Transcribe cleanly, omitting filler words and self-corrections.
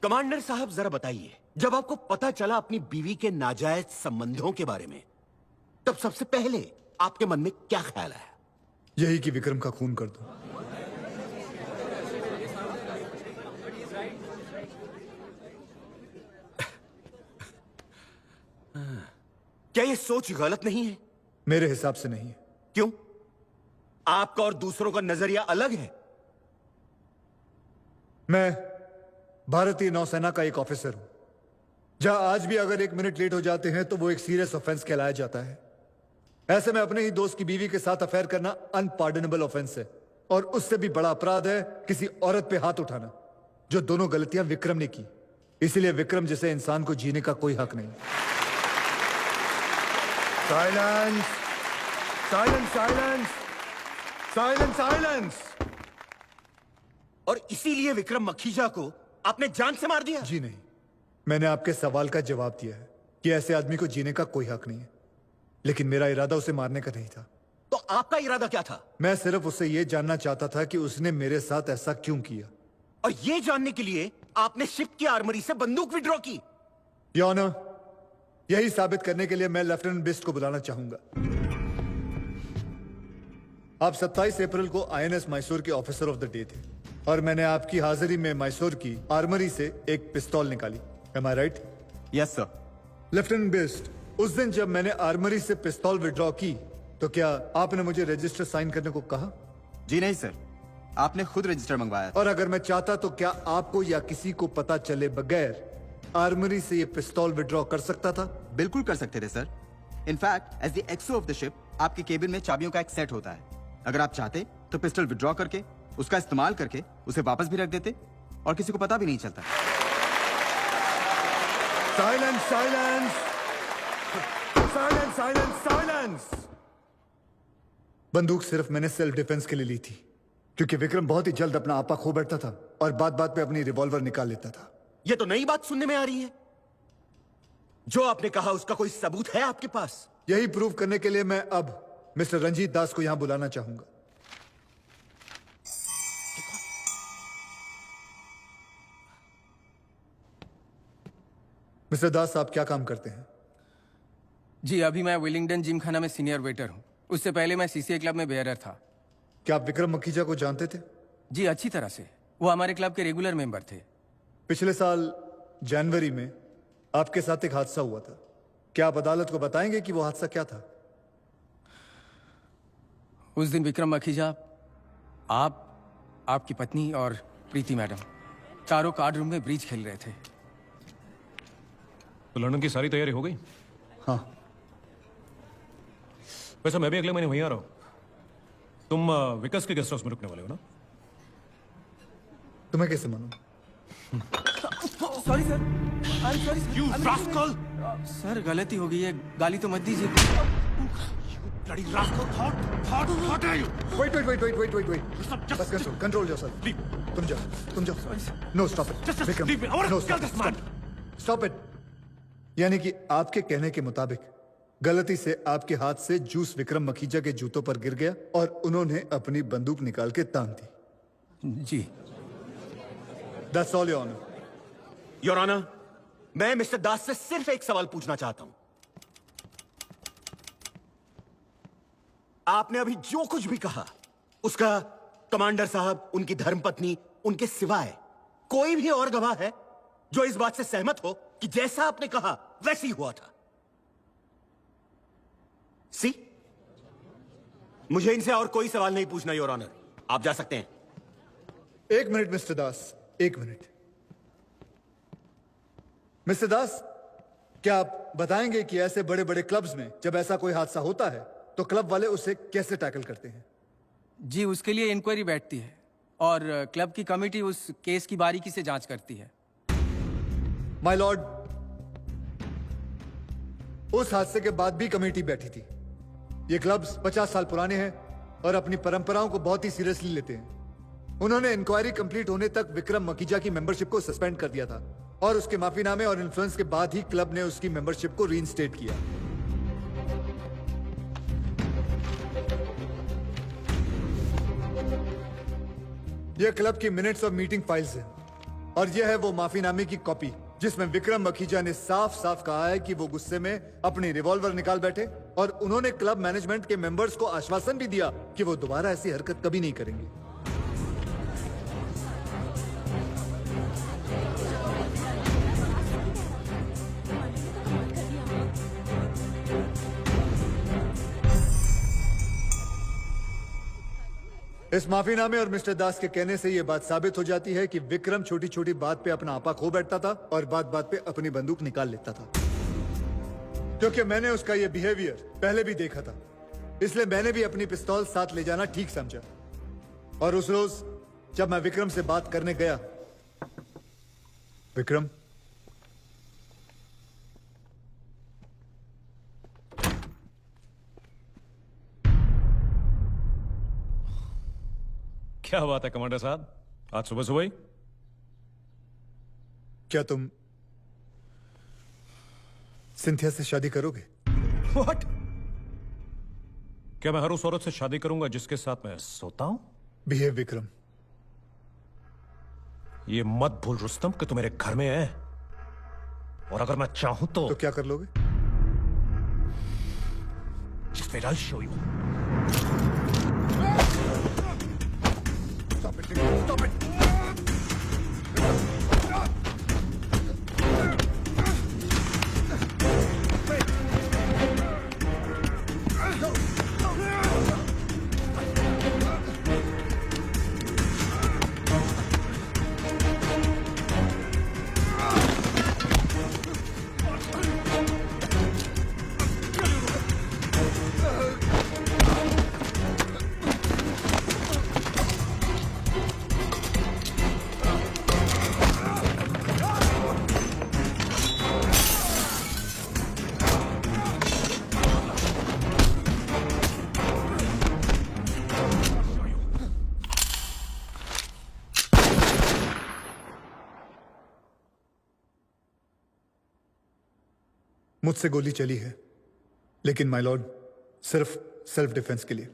Commander साहब जरा बताइए, जब आपको पता चला अपनी बीवी के नाजायज संबंधों के बारे में, तब सबसे पहले आपके मन में क्या ख्याल आया? यही कि विक्रम का खून कर दो। क्या ये सोच गलत नहीं है? मेरे हिसाब से नहीं है। क्यों? आपका और दूसरों का नजरिया अलग है। मैं भारतीय नौसेना का एक ऑफिसर हूं, जहां आज भी अगर 1 मिनट लेट हो जाते हैं तो वो एक सीरियस ऑफेंस कहलाया जाता है। ऐसे में अपने ही दोस्त की बीवी के साथ अफेयर करना अनपार्डनेबल ऑफेंस है, और उससे भी बड़ा अपराध है किसी औरत पे हाथ उठाना, जो दोनों गलतियां विक्रम ने की। इसीलिए विक्रम जैसे इंसान को जीने का कोई हक नहीं। Silence, silence, silence, silence, silence. और इसीलिए विक्रम मखीजा को आपने जान से मार दिया? जी नहीं, मैंने आपके सवाल का जवाब दिया है कि ऐसे आदमी को जीने का कोई हक नहीं है, लेकिन मेरा इरादा उसे मारने का नहीं था। तो आपका इरादा क्या था? मैं सिर्फ उससे यह जानना चाहता था कि उसने मेरे साथ ऐसा क्यों किया। और यह जानने के लिए आपने शिप की आर्मरी से बंदूक विड्रॉ की? योर ऑनर, यही साबित करने के लिए मैं लेफ्टिनेंट बिस्ट को बुलाना चाहूंगा। आप 27 अप्रैल को आईएनएस मैसूर के ऑफिसर ऑफ द डे थे, और मैंने आपकी हाजिरी में मैसूर की आर्मरी से एक पिस्तौल निकाली। Am I right? Yes sir. Lieutenant Bisht, उस दिन जब मैंने आर्मरी से पिस्तौल विड्रॉ की, तो क्या आपने मुझे रजिस्टर साइन करने को कहा? जी नहीं सर, आपने खुद रजिस्टर मंगवाया। और अगर मैं चाहता तो क्या आपको या किसी को पता चले बगैर आर्मरी से ये पिस्तौल विड्रॉ कर सकता था? बिल्कुल कर सकते थे sir. In fact as the echo of the ship, आपके केबिन में चाबियों का एक सेट होता है। अगर आप चाहते तो पिस्टल विड्रॉ करके उसका इस्तेमाल करके उसे वापस भी रख देते और किसी को पता भी नहीं चलता। Silence, silence, silence, silence, silence. बंदूक सिर्फ मैंने सेल्फ डिफेंस के लिए ली थी, क्योंकि विक्रम बहुत ही जल्द अपना आपा खो बैठता था और बात बात पे अपनी रिवॉल्वर निकाल लेता था। यह तो नई बात सुनने में आ रही है। जो आपने कहा उसका कोई सबूत है आपके पास? यही प्रूव करने के लिए मैं अब मिस्टर रंजीत दास को यहां बुलाना चाहूंगा। मिस्टर दास, आप क्या काम करते हैं? जी, अभी मैं विलिंगडन जिम खाना में सीनियर वेटर हूँ। उससे पहले मैं सीसीए क्लब में बेयरर था। क्या आप विक्रम मखीजा को जानते थे? जी, अच्छी तरह से। वो हमारे क्लब के रेगुलर मेंबर थे। पिछले साल जनवरी में आपके साथ एक हादसा हुआ था। क्या आप अदालत को बताएंगे कि वो हादसा क्या था? उस दिन विक्रम मखीजा, आप, आपकी पत्नी और प्रीति मैडम चारों कार्ड रूम में ब्रिज खेल रहे थे। तो लंदन की सारी तैयारी हो गई? हाँ। वैसे मैं भी अगले महीने वहीं आ रहा हूँ। तुम विकास के गेस्ट हाउस में रुकने वाले हो ना? तुम्हें कैसे मालूम? Sorry sir, I am sorry You rascal! Sir, गलती हो गई है, गाली तो मत दीजिए। Bloody rascal! Thought are you? Wait. बस control yourself. तुम जाओ. No, stop it. Just Vikram, leave me. I want no, to kill this man. Stop it. यानी कि आपके कहने के मुताबिक गलती से आपके हाथ से जूस विक्रम मखीजा के जूतों पर गिर गया और उन्होंने अपनी बंदूक निकाल के तान दी। जी। That's all, Your Honor. Your Honor, मैं मिस्टर दास से सिर्फ एक सवाल पूछना चाहता हूं। आपने अभी जो कुछ भी कहा, उसका कमांडर साहब, उनकी धर्मपत्नी, उनके सिवाय कोई भी और गवाह है जो इस बात से सहमत हो कि जैसा आपने कहा वैसे ही हुआ था? सी, मुझे इनसे और कोई सवाल नहीं पूछना, योर ऑनर। आप जा सकते हैं। 1 मिनट मिस्टर दास, 1 मिनट। मिस्टर दास, क्या आप बताएंगे कि ऐसे बड़े बड़े क्लब्स में जब ऐसा कोई हादसा होता है तो क्लब वाले उसे कैसे टैकल करते हैं? जी, उसके लिए इंक्वायरी बैठती है और क्लब की कमेटी उस केस की बारीकी से जांच करती है। माय लॉर्ड, उस हादसे के बाद भी कमेटी बैठी थी। ये क्लब्स 50 साल पुराने हैं और अपनी परंपराओं को बहुत ही सीरियसली लेते हैं। उन्होंने इंक्वायरी कंप्लीट होने तक विक्रम मखीजा की मेंबरशिप को सस्पेंड कर दिया था और उसके माफीनामे और इन्फ्लुएंस के बाद ही क्लब ने उसकी मेंबरशिप को रीइंस्टेट किया। यह क्लब की मिनट्स और मीटिंग फाइल्स हैं और यह है वो माफीनामे की कॉपी जिसमें विक्रम मखीजा ने साफ साफ कहा है कि वो गुस्से में अपनी रिवॉल्वर निकाल बैठे और उन्होंने क्लब मैनेजमेंट के मेंबर्स को आश्वासन भी दिया कि वो दोबारा ऐसी हरकत कभी नहीं करेंगे। इस माफीनामे और मिस्टर दास के कहने से यह बात साबित हो जाती है कि विक्रम छोटी छोटी बात पे अपना आपा खो बैठता था और बात बात पे अपनी बंदूक निकाल लेता था। क्योंकि मैंने उसका यह बिहेवियर पहले भी देखा था, इसलिए मैंने भी अपनी पिस्तौल साथ ले जाना ठीक समझा। और उस रोज जब मैं विक्रम से बात करने गया, विक्रम क्या बात है कमांडर साहब, आज सुबह सुबह ही? क्या तुम सिंथिया से शादी करोगे? What? क्या मैं हर उस औरत से शादी करूंगा जिसके साथ मैं सोता हूं? बिहेव विक्रम। ये मत भूल रुस्तम कि तू मेरे घर में है, और अगर मैं चाहूं तो क्या कर लोगे? Just wait, I'll show you. Stop it, Vic. Stop it. मुझसे गोली चली है, लेकिन माय लॉर्ड सिर्फ सेल्फ डिफेंस के लिए।